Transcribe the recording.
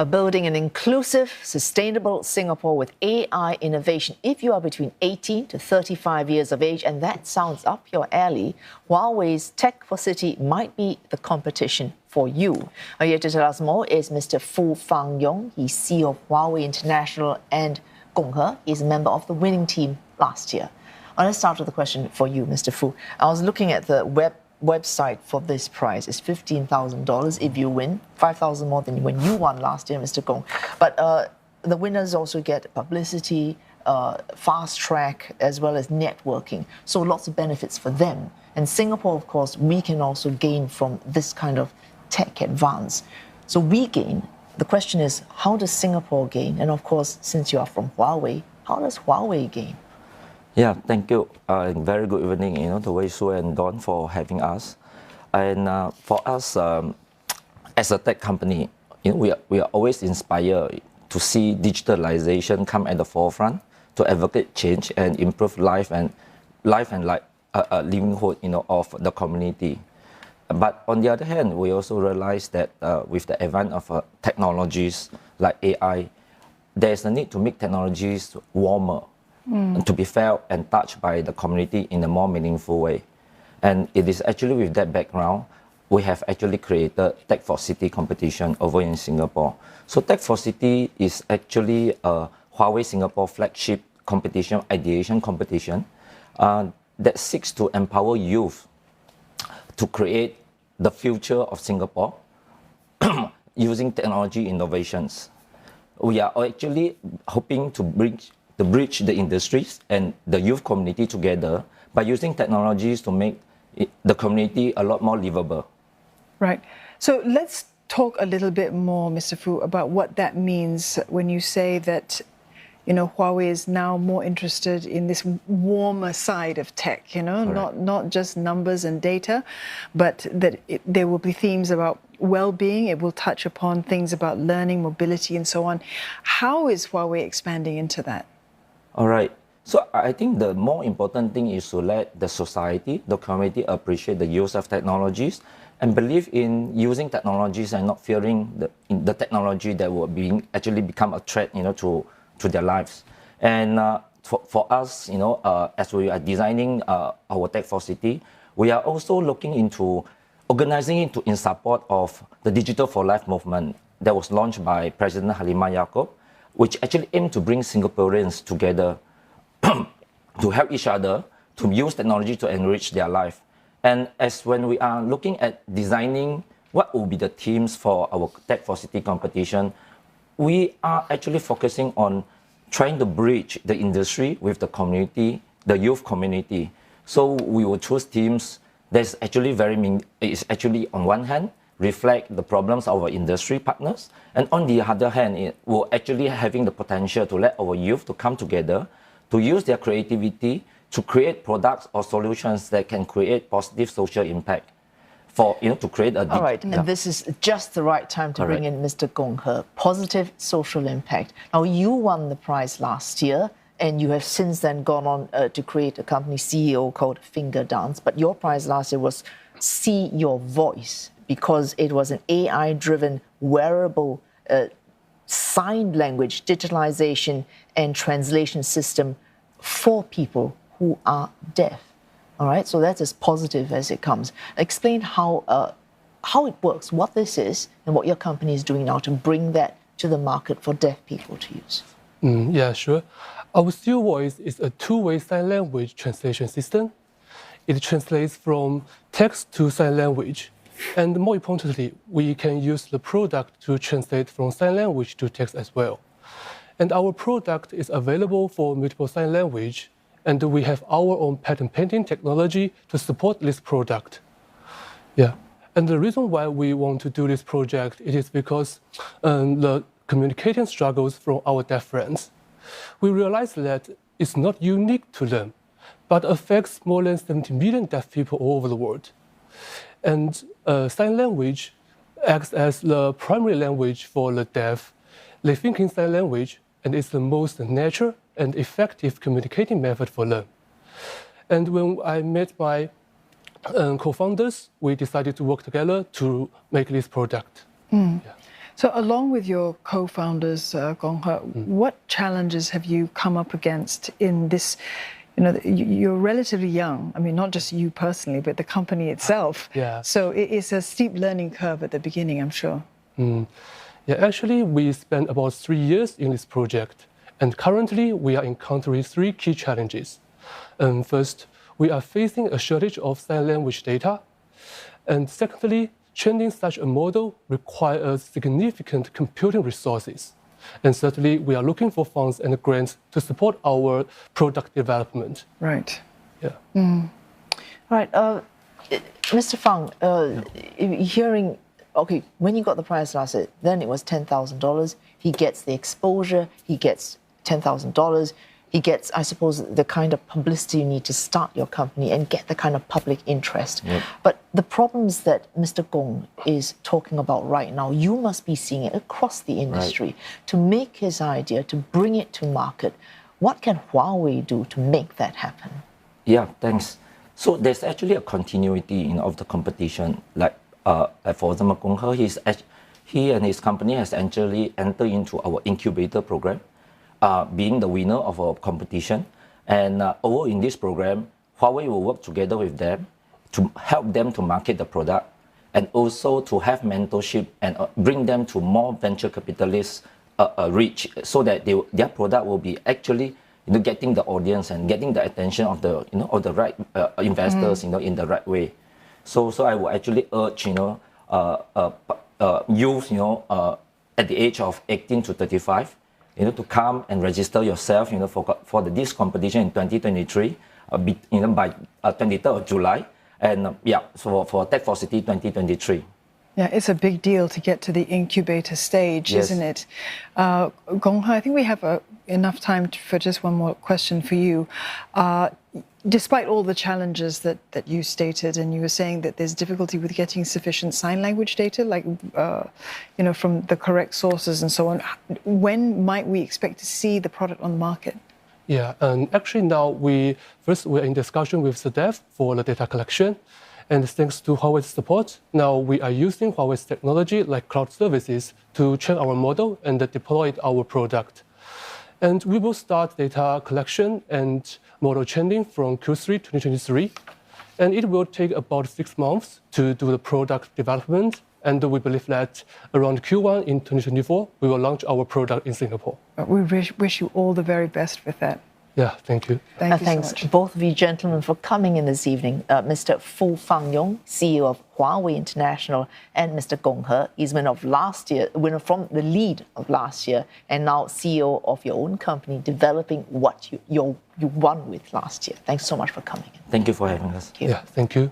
Building an inclusive, sustainable Singapore with AI innovation. If you are between 18 to 35 years of age, and that sounds up your alley, Huawei's Tech4City might be the competition for you. Here to tell us more is Mr. Foo Fang Yong. He's CEO of Huawei International, and Gong He is a member of the winning team last year. Let's start with a question for you, Mr. Foo. I was looking at the website for this prize. It's $15,000 if you win, $5,000 more than when you won last year, Mr. Gong. But the winners also get publicity, fast track, as well as networking. So lots of benefits for them. And Singapore, of course, we can also gain from this kind of tech advance. So we gain. The question is, how does Singapore gain? And of course, since you are from Huawei, how does Huawei gain? Yeah, thank you. Very good evening, to Wei Su and Don for having us. And for us, as a tech company, we are always inspired to see digitalization come at the forefront to advocate change and improve life and livelihood, of the community. But on the other hand, we also realize that with the advent of technologies like AI, there is a need to make technologies warmer. To be felt and touched by the community in a more meaningful way. And it is actually with that background, we have actually created Tech4City competition over in Singapore. So Tech4City is actually a Huawei Singapore flagship competition, ideation competition, that seeks to empower youth to create the future of Singapore using technology innovations. We are actually hoping to bridge the industries and the youth community together by using technologies to make the community a lot more livable. Right. So let's talk a little bit more, Mr. Foo, about what that means when you say that, Huawei is now more interested in this warmer side of tech, not just numbers and data, but that there will be themes about well-being. It will touch upon things about learning, mobility, and so on. How is Huawei expanding into that? All right. So I think the more important thing is to let the society, the community appreciate the use of technologies and believe in using technologies and not fearing the technology that will actually become a threat, to their lives. And for us, as we are designing our Tech4City, we are also looking into organizing it in support of the Digital for Life movement that was launched by President Halimah Yacob, which actually aim to bring Singaporeans together to help each other to use technology to enrich their life. And when we are looking at designing what will be the themes for our Tech4City competition, we are actually focusing on trying to bridge the industry with the community, the youth community. So we will choose themes that's actually is actually on one hand reflect the problems of our industry partners, and on the other hand, it will actually having the potential to let our youth to come together, to use their creativity to create products or solutions that can create positive social impact to create a... All right, and this is just the right time to bring in Mr. Gong He, positive social impact. Now, you won the prize last year, and you have since then gone on to create a company CEO called FingerDance, but your prize last year was See Your Voice, because it was an AI-driven wearable sign language digitalization and translation system for people who are deaf. All right, so that's as positive as it comes. Explain how it works, what this is, and what your company is doing now to bring that to the market for deaf people to use. Yeah, sure. Our See Your Voice is a two-way sign language translation system. It translates from text to sign language. And more importantly, we can use the product to translate from sign language to text as well. And our product is available for multiple sign language, and we have our own patent pending technology to support this product. Yeah, and the reason why we want to do this project, it is because the communication struggles from our deaf friends. We realize that it's not unique to them, but affects more than 70 million deaf people all over the world. And sign language acts as the primary language for the deaf. They think in sign language, and it's the most natural and effective communicating method for them. And when I met my co-founders, we decided to work together to make this product. Yeah. So along with your co-founders, Gong He, what challenges have you come up against in this? You're relatively young. I mean, not just you personally, but the company itself. Yeah. So it is a steep learning curve at the beginning, I'm sure. Yeah, actually, we spent about 3 years in this project. And currently, we are encountering 3 key challenges. First, we are facing a shortage of sign language data. And secondly, training such a model requires significant computing resources. And thirdly, we are looking for funds and grants to support our product development. Right. Yeah. All right, Mr. Fang, hearing, okay, when you got the prize last year, then it was $10,000. He gets the exposure, he gets $10,000. He gets, I suppose, the kind of publicity you need to start your company and get the kind of public interest. Yep. But the problems that Mr. Gong is talking about right now, you must be seeing it across the industry to make his idea, to bring it to market. What can Huawei do to make that happen? Yeah, thanks. So there's actually a continuity of the competition. Like for example, Gong He, he and his company has actually entered into our incubator program, being the winner of our competition. And over in this program, Huawei will work together with them to help them to market the product and also to have mentorship and bring them to more venture capitalists reach so that their product will be actually getting the audience and getting the attention of the of the right investors in the right way. So I would actually urge youth at the age of 18 to 35 to come and register yourself for this competition in 2023 by 23rd of July and so for Tech4City 2023. Yeah, it's a big deal to get to the incubator stage, Yes. isn't it? Gong He, I think we have enough time for just one more question for you. Despite all the challenges that you stated, and you were saying that there's difficulty with getting sufficient sign language data, like from the correct sources and so on, when might we expect to see the product on the market? Yeah, and actually now we're in discussion with the dev for the data collection. And thanks to Huawei's support, now we are using Huawei's technology like cloud services to train our model and deploy our product. And we will start data collection and model training from Q3 2023. And it will take about 6 months to do the product development. And we believe that around Q1 in 2024, we will launch our product in Singapore. We wish you all the very best with that. Yeah, thank you. Thank you Thanks, so much. both of you gentlemen, for coming in this evening. Mr. Foo Fang Yong, CEO of Huawei International, and Mr. Gong He, he's winner from the lead of last year, and now CEO of your own company, developing what you won with last year. Thanks so much for coming in. Thank you for having us. Thank you. Yeah, thank you.